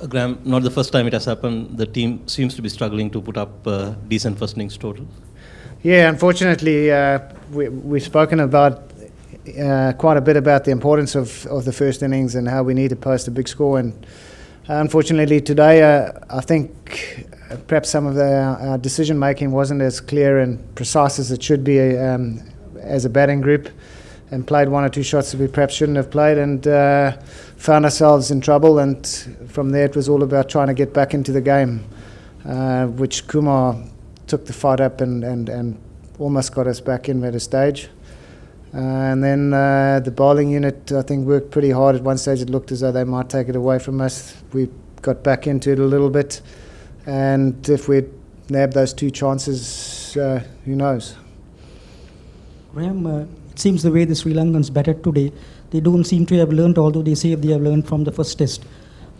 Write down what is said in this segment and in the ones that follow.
Graham, not the first time it has happened. The team seems to be struggling to put up decent first innings total. Yeah, unfortunately, we've spoken about quite a bit about the importance of the first innings and how we need to post a big score. And unfortunately today, I think perhaps some of our decision making wasn't as clear and precise as it should be as a batting group, and played one or two shots that we perhaps shouldn't have played, and found ourselves in trouble. And from there it was all about trying to get back into the game, which Kumar took the fight up and almost got us back in at a stage. And then the bowling unit, I think, worked pretty hard. At one stage it looked as though they might take it away from us. We got back into it a little bit, and if we'd nabbed those two chances, who knows. Graham, it seems the way the Sri Lankans batted today, they don't seem to have learned, although they say they have learned from the first test.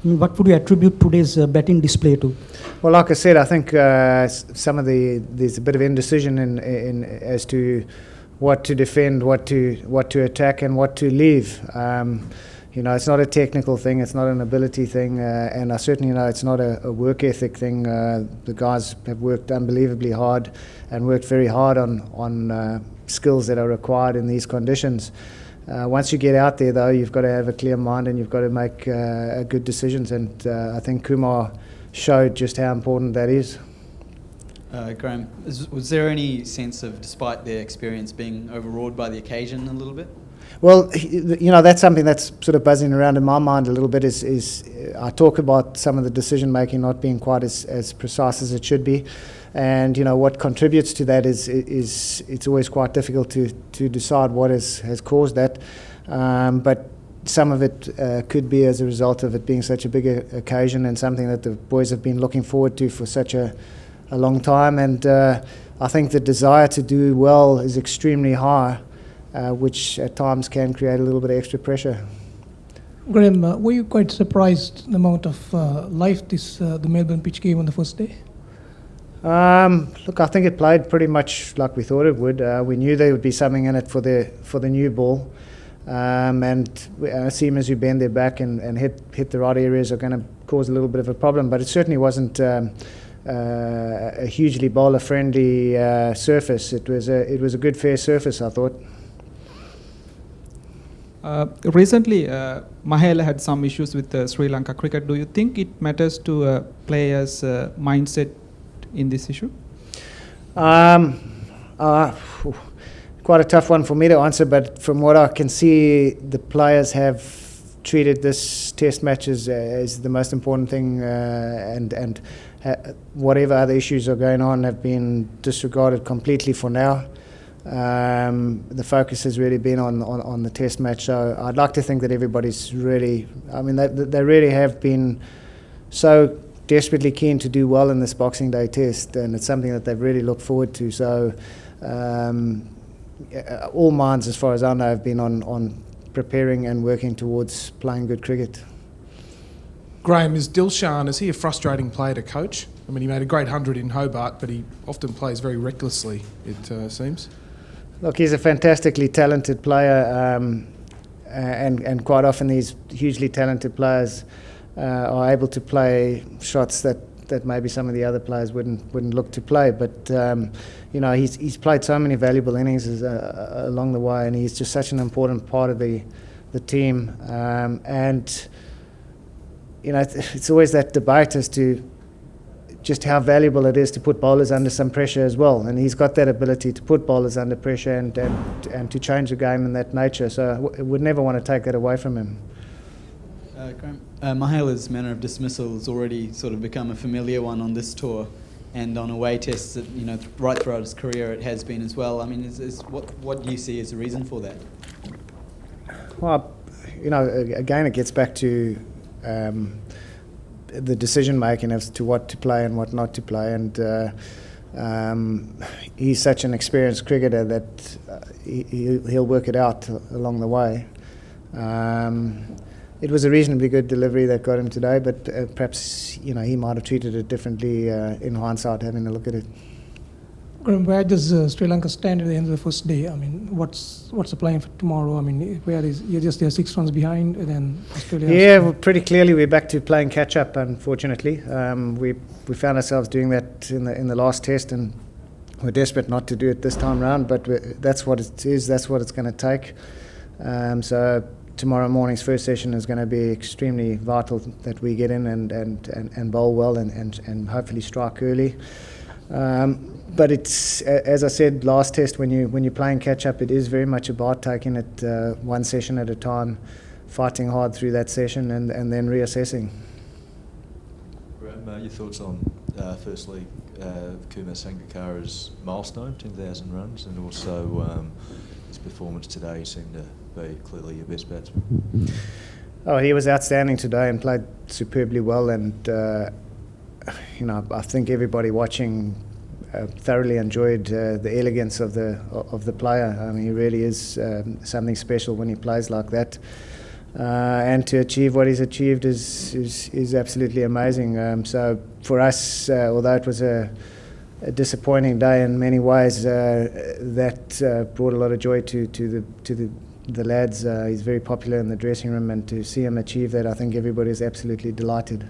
I mean, what would you attribute today's batting display to? Well, like I said, I think there's a bit of indecision in as to what to defend, what to attack, and what to leave. It's not a technical thing, it's not an ability thing, and I certainly know it's not a work ethic thing. The guys have worked unbelievably hard and worked very hard on skills that are required in these conditions. Once you get out there, though, you've got to have a clear mind and you've got to make good decisions, and I think Kumar showed just how important that is. Graham, was there any sense of, despite their experience, being overawed by the occasion a little bit? Well, that's something that's sort of buzzing around in my mind a little bit, is I talk about some of the decision making not being quite as precise as it should be, and what contributes to that is it's always quite difficult to decide what has caused that, but some of it could be as a result of it being such a big occasion and something that the boys have been looking forward to for such a long time, and I think the desire to do well is extremely high, which at times can create a little bit of extra pressure. Graham, were you quite surprised the amount of life the Melbourne pitch gave on the first day? Look, I think it played pretty much like we thought it would. We knew there would be something in it for the new ball, and seamers who bend their back and hit the right areas are going to cause a little bit of a problem. But it certainly wasn't a hugely bowler-friendly surface. It was a good, fair surface, I thought. Recently, Mahila had some issues with Sri Lanka cricket. Do you think it matters to players' mindset in this issue? Quite a tough one for me to answer, but from what I can see, the players have treated this test match as the most important thing, and whatever other issues are going on have been disregarded completely for now. The focus has really been on the test match, so I'd like to think that everybody's really, they really have been so desperately keen to do well in this Boxing Day test, and it's something that they've really looked forward to. So all minds, as far as I know, have been on preparing and working towards playing good cricket. Graham, is he a frustrating player to coach? I mean, he made a great 100 in Hobart, but he often plays very recklessly, it seems. Look, he's a fantastically talented player, and quite often these hugely talented players are able to play shots that maybe some of the other players wouldn't look to play. But he's played so many valuable innings along the way, and he's just such an important part of the team. And it's always that debate as to just how valuable it is to put bowlers under some pressure as well, and he's got that ability to put bowlers under pressure and to change the game in that nature, so I would never want to take that away from him. Graham, Mahila's manner of dismissal has already sort of become a familiar one on this tour, and on away tests that, right throughout his career it has been as well. I mean, what do you see as the reason for that? Well, again it gets back to the decision making as to what to play and what not to play, and he's such an experienced cricketer that he'll work it out along the way. It was a reasonably good delivery that got him today, but perhaps he might have treated it differently in hindsight, having a look at it. Graham, where does Sri Lanka stand at the end of the first day? I mean, what's the plan for tomorrow? I mean, they're 6 runs behind, and then Australia. Yeah, well, pretty clearly we're back to playing catch up. Unfortunately, we found ourselves doing that in the last test, and we're desperate not to do it this time round. But that's what it is. That's what it's going to take. So tomorrow morning's first session is going to be extremely vital that we get in and bowl well and hopefully strike early. But it's, as I said last test, when you're playing catch up, it is very much about taking it one session at a time, fighting hard through that session, and then reassessing. Graham, your thoughts on firstly Kumar Sangakkara's milestone, 10,000 runs, and also his performance today? He seemed to be clearly your best batsman. Oh, he was outstanding today and played superbly well, and I think everybody watching thoroughly enjoyed the elegance of the player. I mean, he really is something special when he plays like that, and to achieve what he's achieved is absolutely amazing. So for us, although it was a disappointing day in many ways, that brought a lot of joy to the lads. He's very popular in the dressing room, and to see him achieve that, I think everybody is absolutely delighted.